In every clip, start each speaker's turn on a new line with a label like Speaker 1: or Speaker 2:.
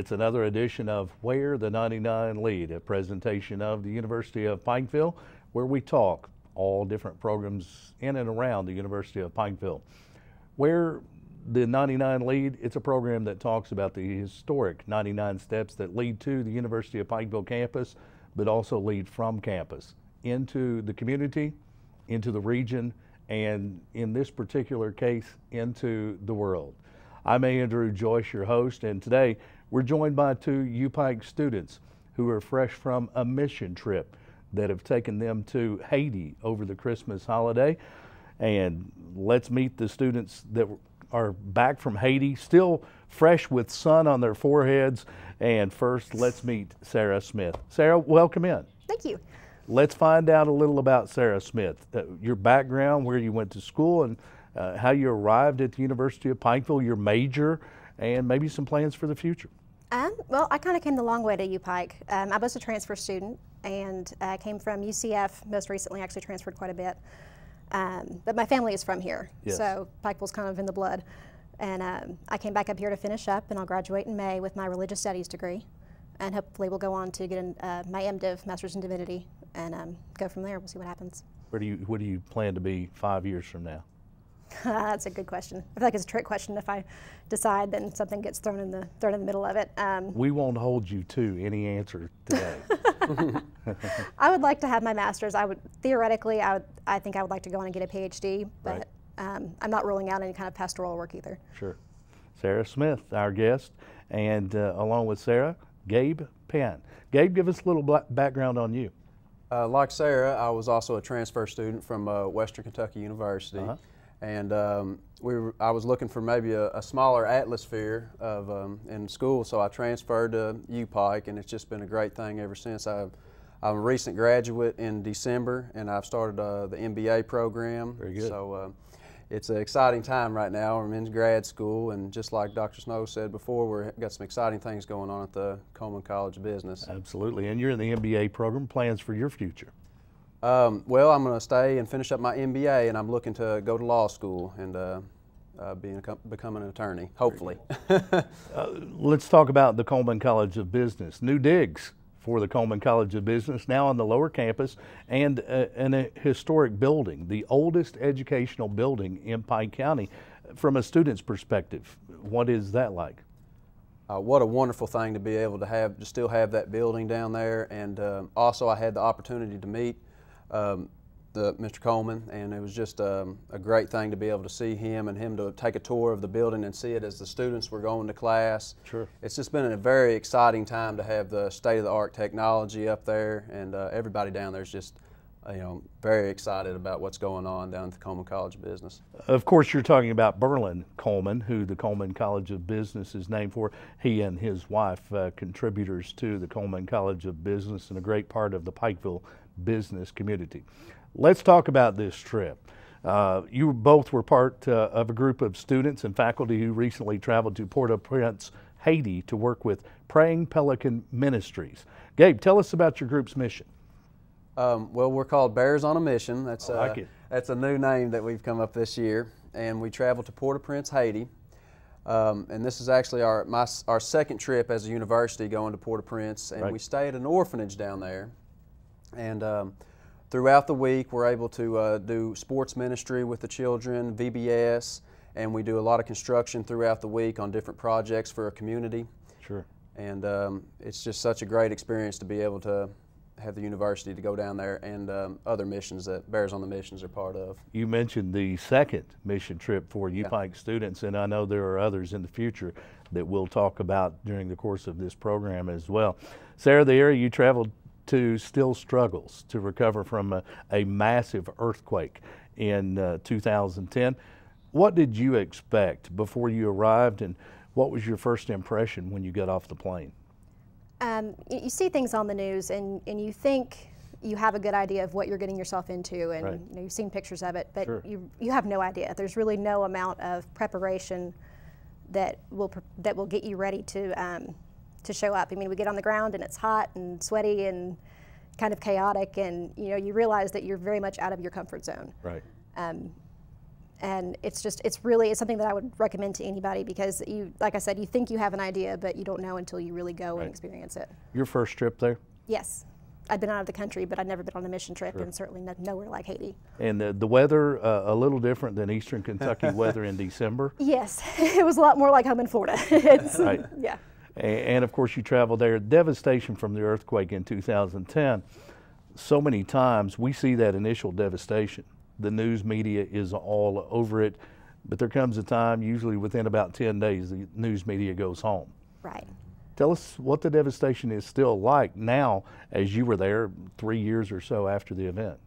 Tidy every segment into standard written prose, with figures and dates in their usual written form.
Speaker 1: It's another edition of Where the 99 Lead, a presentation of the University of Pikeville, where we talk all different programs in and around the University of Pikeville. Where the 99 Lead, it's a program that talks about the historic 99 steps that lead to the University of Pikeville campus, but also lead from campus into the community, into the region, and in this particular case, into the world. I'm Andrew Joyce, your host, and today we're joined by two UPike students who are fresh from a mission trip that have taken them to Haiti over the Christmas holiday. And let's meet the students that are back from Haiti, still fresh with sun on their foreheads. And first, let's meet Sarah Smith. Sarah, welcome in.
Speaker 2: Thank you.
Speaker 1: Let's find out a little about Sarah Smith, your background, where you went to school, and how you arrived at the University of Pikeville, your major, and maybe some plans for the future.
Speaker 2: Well, I kind of came the long way to UPike. I was a transfer student and came from UCF, most recently actually transferred quite a bit. But my family is from here,
Speaker 1: yes.
Speaker 2: So Pikeville's kind of in the blood. And I came back up here to finish up, and I'll graduate in May with my religious studies degree. And hopefully we'll go on to get my MDiv, Master's in Divinity, and go from there. We'll see what happens.
Speaker 1: What do you plan to be 5 years from now?
Speaker 2: That's a good question. I feel like it's a trick question. If I decide, then something gets thrown in the middle of it.
Speaker 1: We won't hold you to any answer today.
Speaker 2: I would like to have my master's. I think I would like to go on and get a PhD, but right. I'm not ruling out any kind of pastoral work either.
Speaker 1: Sure. Sarah Smith, our guest, and along with Sarah, Gabe Penn. Gabe, give us a little background on you.
Speaker 3: Like Sarah, I was also a transfer student from Western Kentucky University. And I was looking for maybe a smaller atmosphere in school, so I transferred to UPike, and it's just been a great thing ever since. I'm a recent graduate in December, and I've started the MBA program.
Speaker 1: Very good.
Speaker 3: So it's an exciting time right now. I'm in grad school, and just like Dr. Snow said before, we've got some exciting things going on at the Coleman College of Business.
Speaker 1: Absolutely, and you're in the MBA program. Plans for your future?
Speaker 3: Well, I'm going to stay and finish up my MBA, and I'm looking to go to law school and become an attorney, hopefully.
Speaker 1: Let's talk about the Coleman College of Business. New digs for the Coleman College of Business, now on the lower campus, and a historic building, the oldest educational building in Pike County. From a student's perspective, what is that like?
Speaker 3: What a wonderful thing to be able to still have that building down there, and also I had the opportunity to meet Mr. Coleman, and it was just a great thing to be able to see him and him to take a tour of the building and see it as the students were going to class.
Speaker 1: Sure.
Speaker 3: It's just been a very exciting time to have the state-of-the-art technology up there, and everybody down there is just very excited about what's going on down at the Coleman College of Business.
Speaker 1: Of course, you're talking about Berlin Coleman, who the Coleman College of Business is named for. He and his wife, contributors to the Coleman College of Business and a great part of the Pikeville business community. Let's talk about this trip. You both were part of a group of students and faculty who recently traveled to Port-au-Prince, Haiti to work with Praying Pelican Ministries. Gabe, tell us about your group's mission.
Speaker 3: Well, we're called Bears on a Mission. That's,
Speaker 1: I like it.
Speaker 3: That's a new name that we've come up this year. And we traveled to Port-au-Prince, Haiti. And this is actually our second trip as a university going to Port-au-Prince. And
Speaker 1: right.
Speaker 3: We stayed at an orphanage down there. And throughout the week, we're able to do sports ministry with the children, VBS, and we do a lot of construction throughout the week on different projects for a community.
Speaker 1: Sure.
Speaker 3: And it's just such a great experience to be able to have the university to go down there and other missions that Bears on the Missions are part of.
Speaker 1: You mentioned the second mission trip for UPike students, and I know there are others in the future that we'll talk about during the course of this program as well. Sarah, the area you traveled to still struggles to recover from a massive earthquake in 2010. What did you expect before you arrived, and what was your first impression when you got off the plane?
Speaker 2: You see things on the news, and you think you have a good idea of what you're getting yourself into, and
Speaker 1: right.
Speaker 2: You've seen pictures of it, but
Speaker 1: sure.
Speaker 2: you have no idea. There's really no amount of preparation that will get you ready to show up. I mean, we get on the ground and it's hot and sweaty and kind of chaotic, and you realize that you're very much out of your comfort zone.
Speaker 1: Right.
Speaker 2: And it's really something that I would recommend to anybody, because like I said, you think you have an idea, but you don't know until you really go and experience it.
Speaker 1: Your first trip there?
Speaker 2: Yes. I'd been out of the country, but I'd never been on a mission trip, and certainly nowhere like Haiti.
Speaker 1: And the weather, a little different than Eastern Kentucky weather in December?
Speaker 2: Yes, it was a lot more like home in Florida.
Speaker 1: Right.
Speaker 2: Yeah.
Speaker 1: And of course you traveled there. Devastation from the earthquake in 2010. So many times we see that initial devastation. The news media is all over it, but there comes a time, usually within about 10 days, the news media goes home.
Speaker 2: Right.
Speaker 1: Tell us what the devastation is still like now as you were there 3 years or so after the event.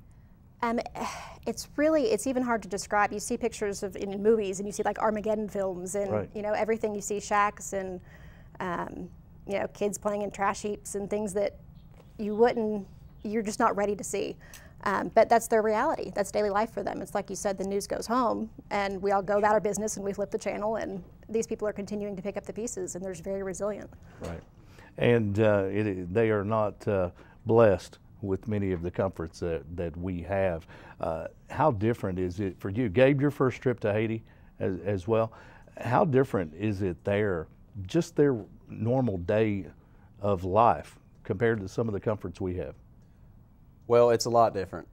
Speaker 2: It's even hard to describe. You see pictures in movies, and you see like Armageddon films, and you know, everything. You see shacks and you know, kids playing in trash heaps and things that you're just not ready to see. But that's their reality. That's daily life for them. It's like you said, the news goes home, and we all go about our business, and we flip the channel, and these people are continuing to pick up the pieces, and they're very resilient.
Speaker 1: Right. And they are not blessed with many of the comforts that we have. How different is it for you? Gabe, your first trip to Haiti as well. How different is it there, just their normal day of life, compared to some of the comforts we have?
Speaker 3: Well, it's a lot different.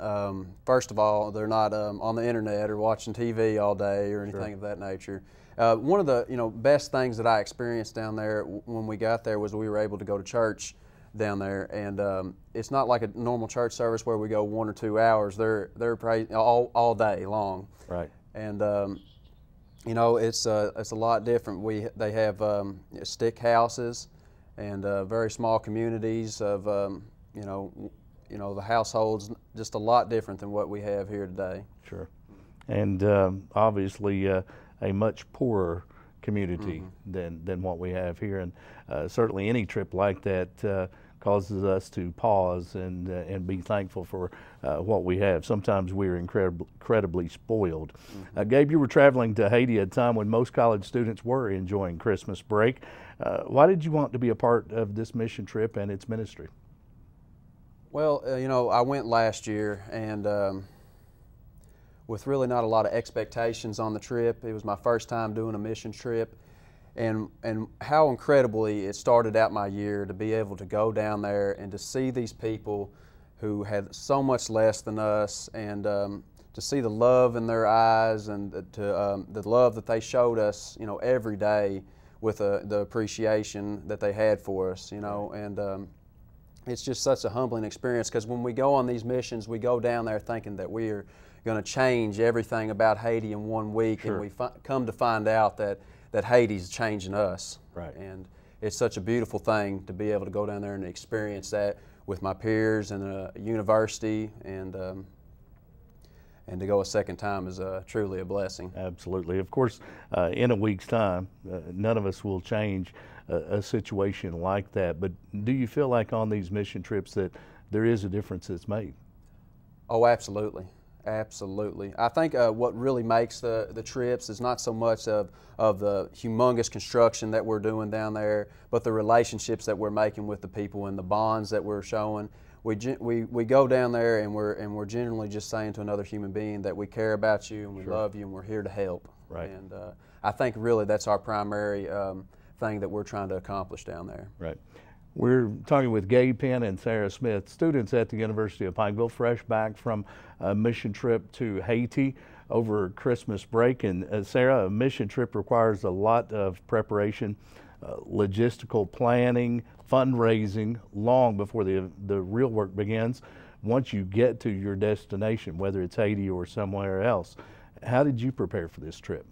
Speaker 3: First of all, they're not on the internet or watching TV all day or anything of that nature. One of the best things that I experienced down there when we got there was we were able to go to church down there, and it's not like a normal church service where we go 1 or 2 hours. They're praying all day long.
Speaker 1: Right.
Speaker 3: And you know, it's a lot different. They have stick houses and very small communities of the households, just a lot different than what we have here today.
Speaker 1: Sure. And obviously a much poorer community than what we have here. And certainly any trip like that causes us to pause and be thankful for what we have. Sometimes we're incredibly spoiled. Gabe, you were traveling to Haiti at a time when most college students were enjoying Christmas break. Why did you want to be a part of this mission trip and its ministry?
Speaker 3: Well, I went last year, and with really not a lot of expectations on the trip. It was my first time doing a mission trip, and how incredibly it started out my year to be able to go down there and to see these people who had so much less than us, and to see the love in their eyes, and the love that they showed us, every day, with the appreciation that they had for us, and it's just such a humbling experience, because when we go on these missions, we go down there thinking that we are going to change everything about Haiti in 1 week, and we come to find out that Haiti's changing us.
Speaker 1: Right.
Speaker 3: And it's such a beautiful thing to be able to go down there and experience that with my peers and a university, and to go a second time is truly a blessing.
Speaker 1: Absolutely. Of course, in a week's time, none of us will change a situation like that. But do you feel like on these mission trips that there is a difference that's made?
Speaker 3: Oh, absolutely. Absolutely. I think what really makes the trips is not so much of the humongous construction that we're doing down there, but the relationships that we're making with the people and the bonds that we're showing. We go down there, and we're generally just saying to another human being that we care about you, and we love you, and we're here to help.
Speaker 1: Right.
Speaker 3: And I think really that's our primary thing that we're trying to accomplish down there.
Speaker 1: Right. We're talking with Gabe Penn and Sarah Smith, students at the University of Pikeville, fresh back from a mission trip to Haiti over Christmas break. And Sarah, a mission trip requires a lot of preparation, logistical planning, fundraising, long before the real work begins. Once you get to your destination, whether it's Haiti or somewhere else, how did you prepare for this trip?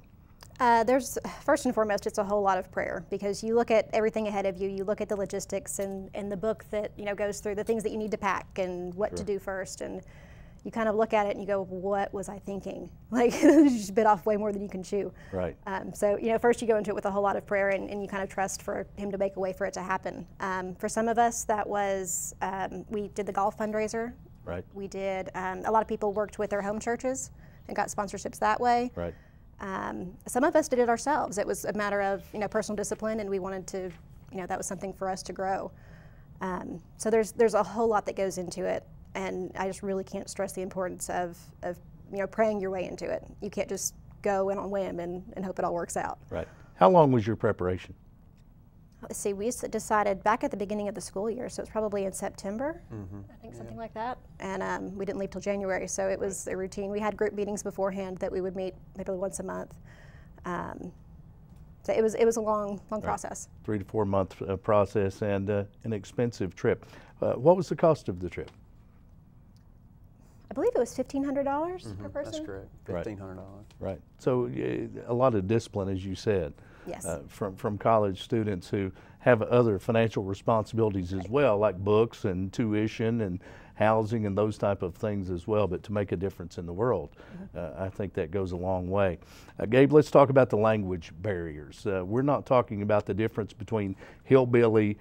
Speaker 2: There's, first and foremost, it's a whole lot of prayer, because you look at everything ahead of you. You look at the logistics and the book that goes through the things that you need to pack and what to do first, and you kind of look at it and you go, what was I thinking? Like, you just bit off way more than you can chew.
Speaker 1: Right.
Speaker 2: So first you go into it with a whole lot of prayer, and you kind of trust for him to make a way for it to happen. For some of us, that was we did the golf fundraiser.
Speaker 1: Right.
Speaker 2: We did. A lot of people worked with their home churches and got sponsorships that way.
Speaker 1: Right.
Speaker 2: Some of us did it ourselves. It was a matter of personal discipline, and we wanted to, that was something for us to grow. So there's a whole lot that goes into it, and I just really can't stress the importance of praying your way into it. You can't just go in on a whim and hope it all works out.
Speaker 1: Right. How long was your preparation?
Speaker 2: Let's see, we decided back at the beginning of the school year, so it's probably in September, I think, something like that. And we didn't leave till January, so it was a routine. We had group meetings beforehand that we would meet maybe once a month. So it was a long process.
Speaker 1: 3 to 4 month process, and an expensive trip. What was the cost of the trip?
Speaker 2: I believe it was $1,500 per person.
Speaker 3: That's correct, $1,500.
Speaker 1: Right. So a lot of discipline, as you said.
Speaker 2: Yes.
Speaker 1: From college students who have other financial responsibilities as well, like books and tuition and housing and those type of things as well, but to make a difference in the world, I think that goes a long way. Gabe, let's talk about the language barriers. We're not talking about the difference between hillbilly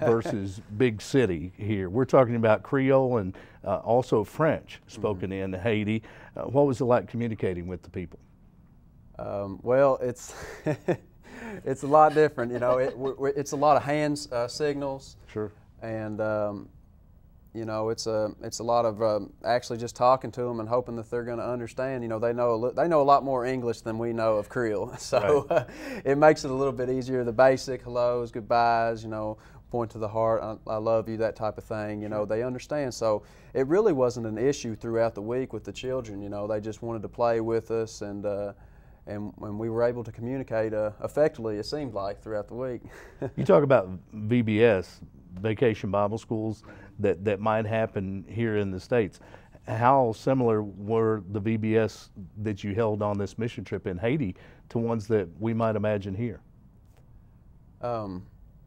Speaker 1: versus big city here. We're talking about Creole and also French spoken in Haiti. What was it like communicating with the people?
Speaker 3: Well, it's it's a lot different. You know, it's a lot of hands signals.
Speaker 1: Sure.
Speaker 3: And you know, it's a lot of actually just talking to them and hoping that they're going to understand. You know, they know a lot more English than we know of Creole, so
Speaker 1: right.
Speaker 3: It makes it a little bit easier. The basic hellos, goodbyes, you know, point to the heart, I love you, that type of thing. You know, they understand. So it really wasn't an issue throughout the week with the children. You know, they just wanted to play with us, and we were able to communicate effectively, it seemed like, throughout the week.
Speaker 1: You talk about VBS, Vacation Bible Schools, that might happen here in the States. How similar were the VBS that you held on this mission trip in Haiti to ones that we might imagine here?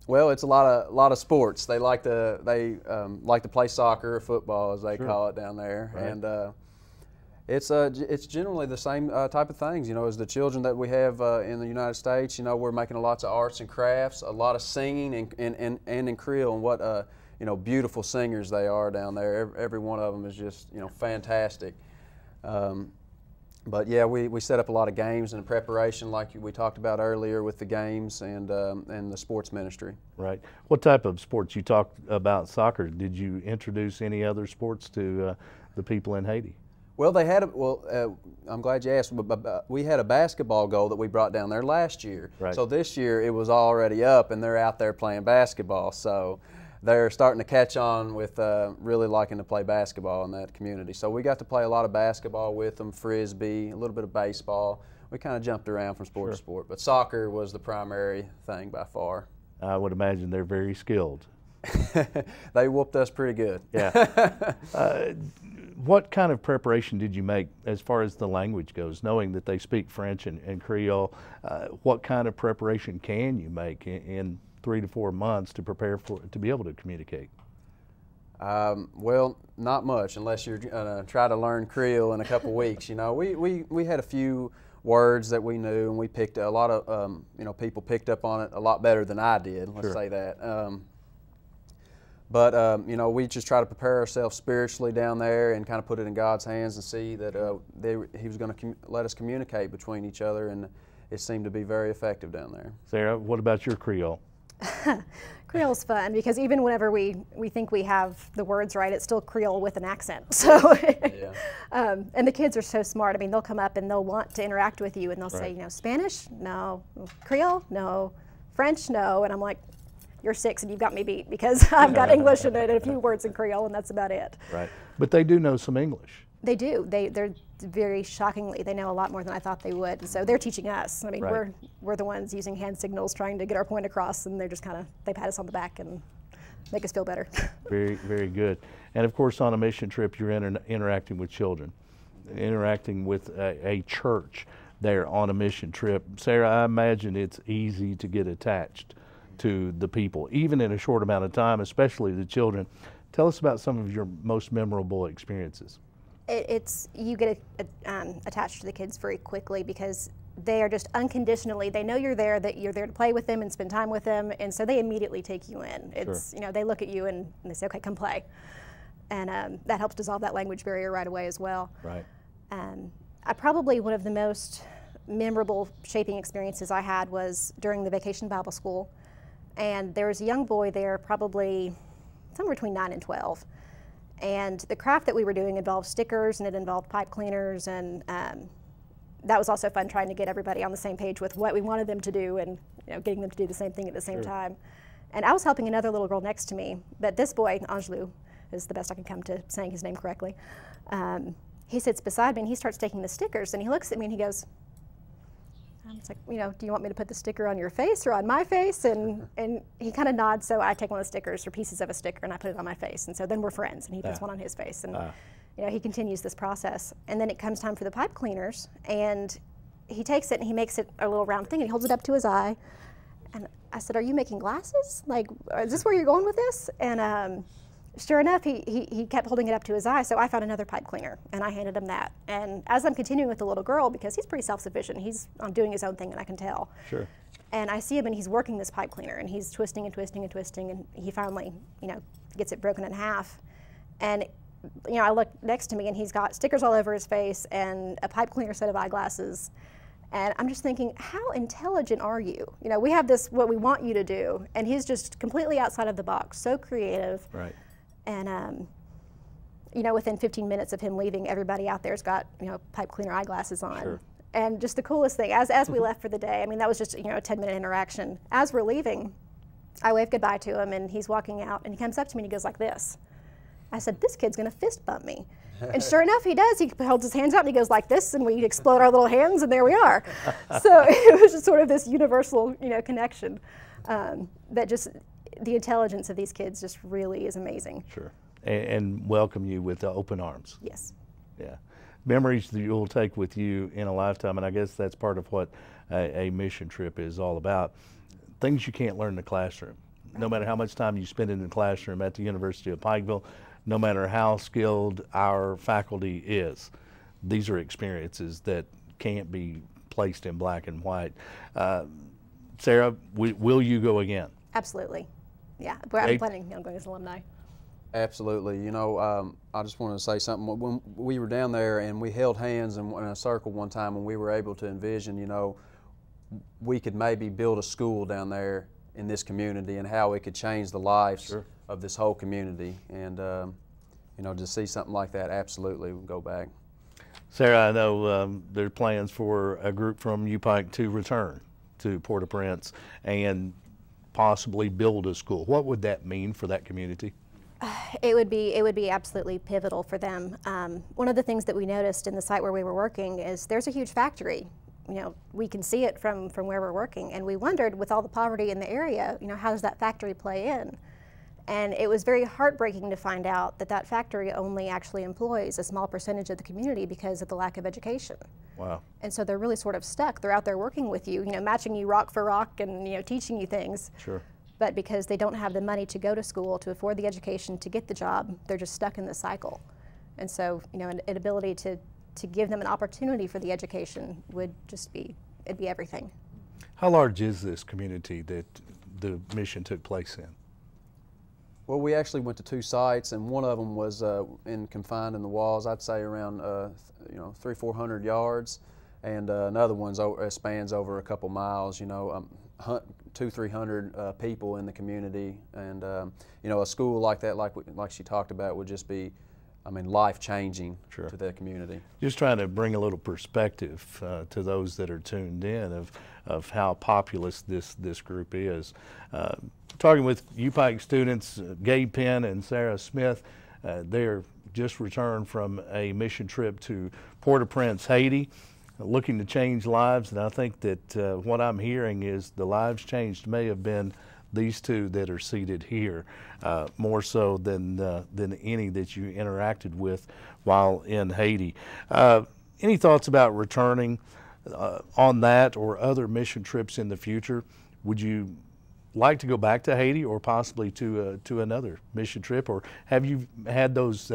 Speaker 3: Well, it's a lot of sports. They like to play soccer or football, as they
Speaker 1: Sure.
Speaker 3: call it down there,
Speaker 1: Right.
Speaker 3: and it's generally the same type of things, you know, as the children that we have in the United States. You know, we're making lots of arts and crafts, a lot of singing and in Creole, and what you know, beautiful singers they are down there. Every one of them is just, you know, fantastic. But yeah, we set up a lot of games in preparation, like we talked about earlier, with the games and the sports ministry.
Speaker 1: Right. What type of sports? You talked about soccer. Did you introduce any other sports to the people in Haiti?
Speaker 3: Well, they had I'm glad you asked. We had a basketball goal that we brought down there last year.
Speaker 1: Right.
Speaker 3: So this year it was already up, and they're out there playing basketball. So they're starting to catch on with really liking to play basketball in that community. So we got to play a lot of basketball with them, frisbee, a little bit of baseball. We kind of jumped around from sport to sport, but soccer was the primary thing by far.
Speaker 1: I would imagine they're very skilled.
Speaker 3: They whooped us pretty good.
Speaker 1: Yeah. What kind of preparation did you make as far as the language goes, knowing that they speak French and Creole? What kind of preparation can you make in 3 to 4 months to prepare to be able to communicate?
Speaker 3: Well, not much, unless you're try to learn Creole in a couple weeks. You know, we had a few words that we knew, and we picked a lot of you know, people picked up on it a lot better than I did. Let's
Speaker 1: Sure.
Speaker 3: say that. But you know, we just try to prepare ourselves spiritually down there and kind of put it in God's hands and see that He was going to let us communicate between each other, and it seemed to be very effective down there.
Speaker 1: Sarah, what about your Creole?
Speaker 2: Creole's fun because even whenever we think we have the words right, it's still Creole with an accent. So,
Speaker 3: Yeah.
Speaker 2: And the kids are so smart. I mean, they'll come up and they'll want to interact with you, and they'll say,
Speaker 1: Right.
Speaker 2: you know, Spanish? No. Creole? No. French? No. And I'm like, you're 6 and you've got me beat because I've got English and a few words in Creole, and that's about it.
Speaker 1: Right. But they do know some English.
Speaker 2: They do. They're very shockingly, they know a lot more than I thought they would. So they're teaching us. I mean,
Speaker 1: Right.
Speaker 2: we're the ones using hand signals trying to get our point across, and they're just kind of, they pat us on the back and make us feel better.
Speaker 1: Very, very good. And of course, on a mission trip, you're interacting with children, interacting with a church there on a mission trip. Sarah, I imagine it's easy to get attached to the people, even in a short amount of time, especially the children. Tell us about some of your most memorable experiences.
Speaker 2: You get attached to the kids very quickly because they are just unconditionally, they know you're there, that you're there to play with them and spend time with them, and so they immediately take you in. It's, you know, they look at you and they say, okay, come play. And that helps dissolve that language barrier right away as well.
Speaker 1: Right.
Speaker 2: Probably one of the most memorable shaping experiences I had was during the Vacation Bible School. And there was a young boy there, probably somewhere between 9 and 12. And the craft that we were doing involved stickers, and it involved pipe cleaners and that was also fun, trying to get everybody on the same page with what we wanted them to do, and getting them to do the same thing at the same time. And I was helping another little girl next to me, but this boy, Angelou, is the best I can come to saying his name correctly. He sits beside me and he starts taking the stickers, and he looks at me and he goes, it's like, do you want me to put the sticker on your face or on my face? And he kind of nods, so I take one of the stickers or pieces of a sticker and I put it on my face. And so then we're friends, and he puts one on his face. And he continues this process. And then it comes time for the pipe cleaners, and he takes it and he makes it a little round thing and he holds it up to his eye. And I said, are you making glasses? Like, is this where you're going with this? And sure enough, he kept holding it up to his eye, so I found another pipe cleaner, and I handed him that. And as I'm continuing with the little girl, because he's pretty self-sufficient, he's doing his own thing, and I can tell.
Speaker 1: Sure.
Speaker 2: And I see him, and he's working this pipe cleaner, and he's twisting and twisting and twisting, and he finally, gets it broken in half. And, I look next to me, and he's got stickers all over his face and a pipe cleaner set of eyeglasses. And I'm just thinking, how intelligent are you? We have this, what we want you to do, and he's just completely outside of the box, so creative.
Speaker 1: Right.
Speaker 2: And, within 15 minutes of him leaving, everybody out there's got, pipe cleaner eyeglasses on.
Speaker 1: Sure.
Speaker 2: And just the coolest thing, as we left for the day, I mean, that was just, a 10-minute interaction. As we're leaving, I wave goodbye to him, and he's walking out, and he comes up to me and he goes like this. I said, this kid's gonna fist bump me. And sure enough, he does. He holds his hands out and he goes like this, and we explode our little hands, and there we are. So it was just sort of this universal, connection that just, the intelligence of these kids just really is amazing.
Speaker 1: Sure. And welcome you with open arms.
Speaker 2: Yes.
Speaker 1: Yeah. Memories that you'll take with you in a lifetime, and I guess that's part of what a mission trip is all about. Things you can't learn in the classroom. No matter how much time you spend in the classroom at the University of Pikeville, no matter how skilled our faculty is, these are experiences that can't be placed in black and white. Sarah, will you go again?
Speaker 2: Absolutely. Yeah, I'm planning on going as an alumni.
Speaker 3: Absolutely. I just wanted to say something. When we were down there and we held hands in a circle one time, and we were able to envision, we could maybe build a school down there in this community, and how it could change the lives of this whole community. And to see something like that, absolutely, we'll go back.
Speaker 1: Sarah, I know there are plans for a group from UPike to return to Port-au-Prince and possibly build a school. What would that mean for that community?
Speaker 2: It would be absolutely pivotal for them. One of the things that we noticed in the site where we were working is there's a huge factory. We can see it from where we're working, and we wondered, with all the poverty in the area, how does that factory play in? And it was very heartbreaking to find out that that factory only actually employs a small percentage of the community because of the lack of education.
Speaker 1: Wow.
Speaker 2: And so they're really sort of stuck. They're out there working with you, matching you rock for rock and, teaching you things.
Speaker 1: Sure.
Speaker 2: But because they don't have the money to go to school, to afford the education, to get the job, they're just stuck in the cycle. And so, an ability to give them an opportunity for the education would just be, it'd be everything.
Speaker 1: How large is this community that the mission took place in?
Speaker 3: Well, we actually went to 2 sites, and one of them was confined in the walls. I'd say around 300-400 yards, and another one spans over a couple miles. 200-300 people in the community, and a school like that, like she talked about, would just be, life-changing to that community.
Speaker 1: Just trying to bring a little perspective to those that are tuned in of how populous this group is. Talking with UPike students, Gabe Penn and Sarah Smith, they're just returned from a mission trip to Port-au-Prince, Haiti, looking to change lives. And I think that what I'm hearing is the lives changed may have been these 2 that are seated here, more so than any that you interacted with while in Haiti. Any thoughts about returning on that or other mission trips in the future? Would you like to go back to Haiti, or possibly to another mission trip, or have you had those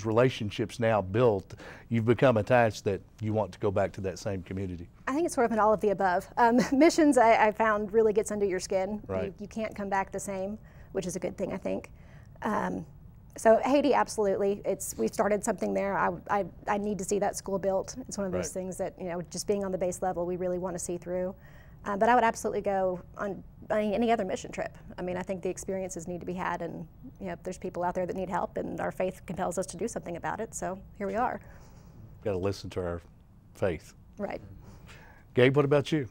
Speaker 1: relationships now built? You've become attached that you want to go back to that same community. I
Speaker 2: think it's sort of an all of the above. Missions, I found, really gets under your skin.
Speaker 1: Right.
Speaker 2: You can't come back the same, which is a good thing, I think. So Haiti, absolutely. We've started something there. I need to see that school built. It's one of those things that, just being on the base level, we really want to see through. But I would absolutely go on any other mission trip. I think the experiences need to be had, and there's people out there that need help, and our faith compels us to do something about it. So here we are.
Speaker 1: Got to listen to our faith.
Speaker 2: Right.
Speaker 1: Gabe, what about you?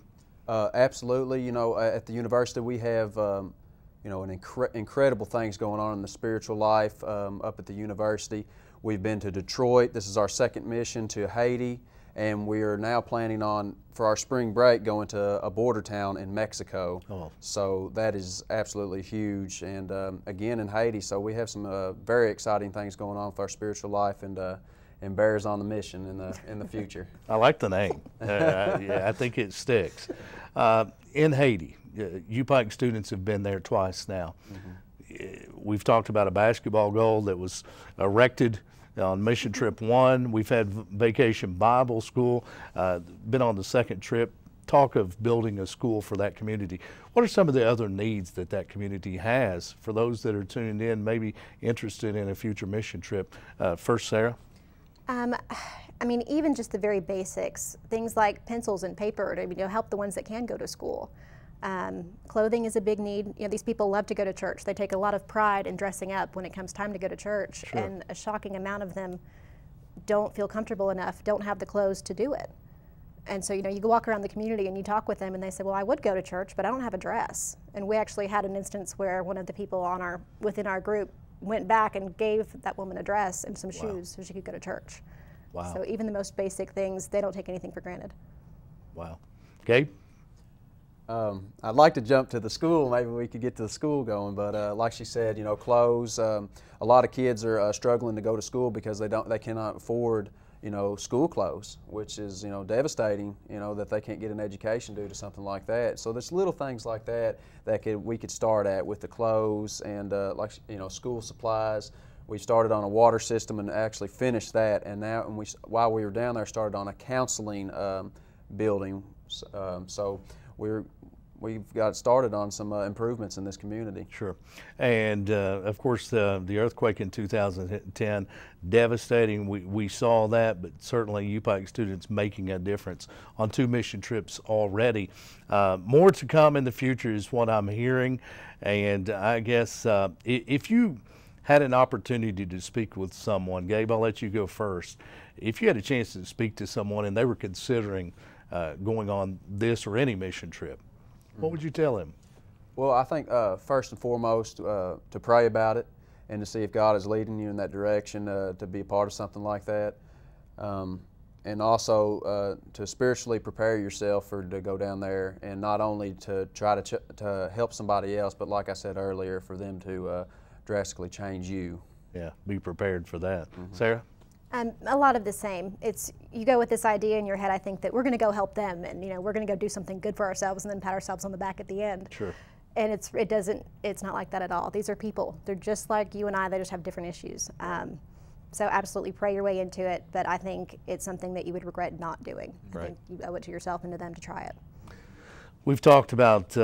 Speaker 3: Absolutely. You know, at the university we have you know, incredible things going on in the spiritual life up at the university. We've been to Detroit. This is our second mission, to Haiti, and we are now planning on, for our spring break, going to a border town in Mexico.
Speaker 1: Oh.
Speaker 3: So that is absolutely huge. And again in Haiti, so we have some very exciting things going on for our spiritual life, and Bears on the Mission in the future.
Speaker 1: I like the name. Yeah, I think it sticks. In Haiti, UPike students have been there twice now. We've talked about a basketball goal that was erected on Mission Trip 1. We've had Vacation Bible School, been on the second trip. Talk of building a school for that community. What are some of the other needs that that community has for those that are tuned in, maybe interested in a future mission trip? First, Sarah?
Speaker 2: I mean, even just the very basics, things like pencils and paper to help the ones that can go to school. Clothing is a big need. You know, these people love to go to church. They take a lot of pride in dressing up when it comes time to go to church,
Speaker 1: Sure.
Speaker 2: and a shocking amount of them don't feel comfortable enough, don't have the clothes to do it. And so, you walk around the community and you talk with them and they say, well, I would go to church, but I don't have a dress. And we actually had an instance where one of the people within our group went back and gave that woman a dress and some shoes so she could go to church.
Speaker 1: Wow.
Speaker 2: So even the most basic things, they don't take anything for granted.
Speaker 1: Wow. Gabe?
Speaker 3: I'd like to jump to the school. Maybe we could get to the school going, but like she said, clothes. A lot of kids are struggling to go to school because they cannot afford school clothes, which is devastating. That they can't get an education due to something like that. So there's little things like that we could start at with the clothes and school supplies. We started on a water system and actually finished that, and now while we were down there, started on a counseling building. So we've got started on some improvements in this community.
Speaker 1: Sure. And of course, the earthquake in 2010, devastating. We saw that, but certainly UPike students making a difference on 2 mission trips already. More to come in the future is what I'm hearing. And I guess if you had an opportunity to speak with someone, Gabe, I'll let you go first. If you had a chance to speak to someone and they were considering going on this or any mission trip, what would you tell them?
Speaker 3: Well, I think first and foremost to pray about it and to see if God is leading you in that direction to be a part of something like that. And also to spiritually prepare yourself to go down there, and not only to try to help somebody else, but like I said earlier, for them to drastically change you.
Speaker 1: Yeah, be prepared for that. Sarah?
Speaker 2: A lot of the same. You go with this idea in your head, I think, that we're going to go help them, and we're going to go do something good for ourselves and then pat ourselves on the back at the end.
Speaker 1: Sure.
Speaker 2: And it's not like that at all. These are people. They're just like you and I. They just have different issues. So absolutely pray your way into it, but I think it's something that you would regret not doing.
Speaker 1: Right.
Speaker 2: I think you owe it to yourself and to them to try it.
Speaker 1: We've talked about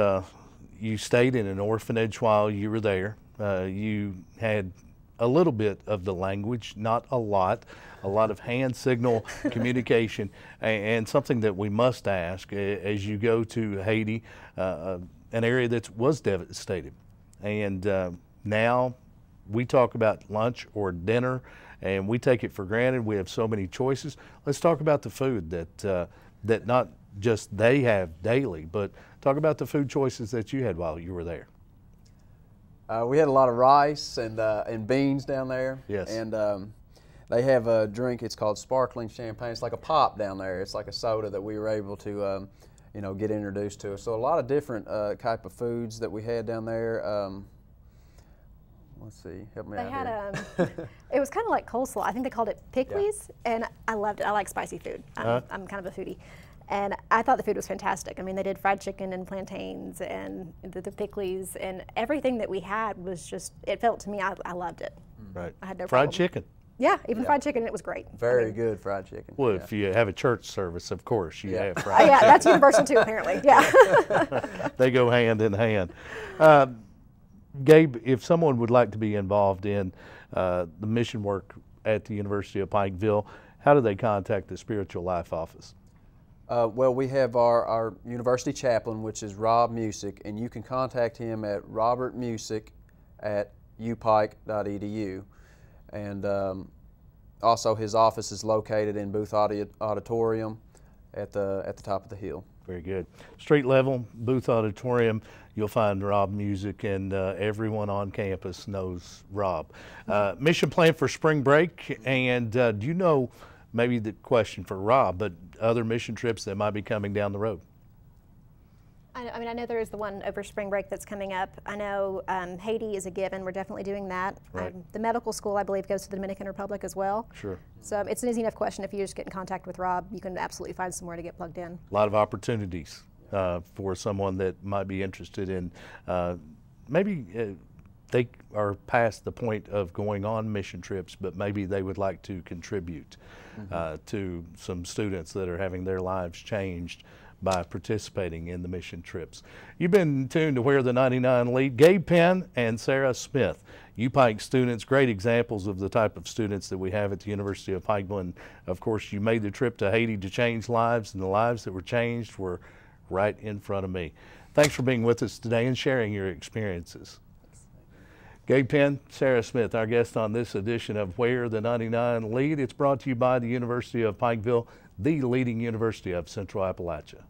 Speaker 1: you stayed in an orphanage while you were there. You had a little bit of the language, not a lot of hand signal communication, and something that we must ask as you go to Haiti, an area that was devastated. And now we talk about lunch or dinner, and we take it for granted. We have so many choices. Let's talk about the food that not just they have daily, but talk about the food choices that you had while you were there.
Speaker 3: We had a lot of rice and beans down there.
Speaker 1: Yes.
Speaker 3: And they have a drink. It's called sparkling champagne. It's like a pop down there. It's like a soda that we were able to, get introduced to. So a lot of different type of foods that we had down there. Let's see. Help me out here.
Speaker 2: It was kind of like coleslaw. I think they called it pickles, and I loved it. I like spicy food. I'm kind of a foodie. And I thought the food was fantastic. I mean, they did fried chicken and plantains and the pickles, and everything that we had was just, it felt to me, I loved it.
Speaker 1: Right.
Speaker 2: I had no
Speaker 1: fried
Speaker 2: problem.
Speaker 1: chicken.
Speaker 2: Yeah, even fried chicken, it was great.
Speaker 3: Very good fried chicken.
Speaker 1: Well, if you have a church service, of course, you have
Speaker 2: Oh,
Speaker 1: fried
Speaker 2: yeah, that's universal too, apparently. Yeah.
Speaker 1: They go hand in hand. Gabe, if someone would like to be involved in the mission work at the University of Pikeville, how do they contact the Spiritual Life Office?
Speaker 3: Well, we have our university chaplain, which is Rob Musick, and you can contact him at robertmusick@upike.edu. And also his office is located in Booth Auditorium, at the top of the hill.
Speaker 1: Very good. Street level, Booth Auditorium, you'll find Rob Music, and everyone on campus knows Rob. Mission plan for spring break, and do you know, maybe the question for Rob, but other mission trips that might be coming down the road?
Speaker 2: I mean, I know there is the one over spring break that's coming up. I know Haiti is a given. We're definitely doing that.
Speaker 1: Right.
Speaker 2: The medical school, I believe, goes to the Dominican Republic as well.
Speaker 1: Sure.
Speaker 2: So it's an easy enough question. If you just get in contact with Rob, you can absolutely find somewhere to get plugged in.
Speaker 1: A lot of opportunities for someone that might be interested in maybe they are past the point of going on mission trips, but maybe they would like to contribute to some students that are having their lives changed by participating in the mission trips. You've been tuned to Where the 99 Lead. Gabe Penn and Sarah Smith, UPike students, great examples of the type of students that we have at the University of Pikeville. And of course, you made the trip to Haiti to change lives, and the lives that were changed were right in front of me. Thanks for being with us today and sharing your experiences. Gabe Penn, Sarah Smith, our guest on this edition of Where the 99 Lead. It's brought to you by the University of Pikeville, the leading university of Central Appalachia.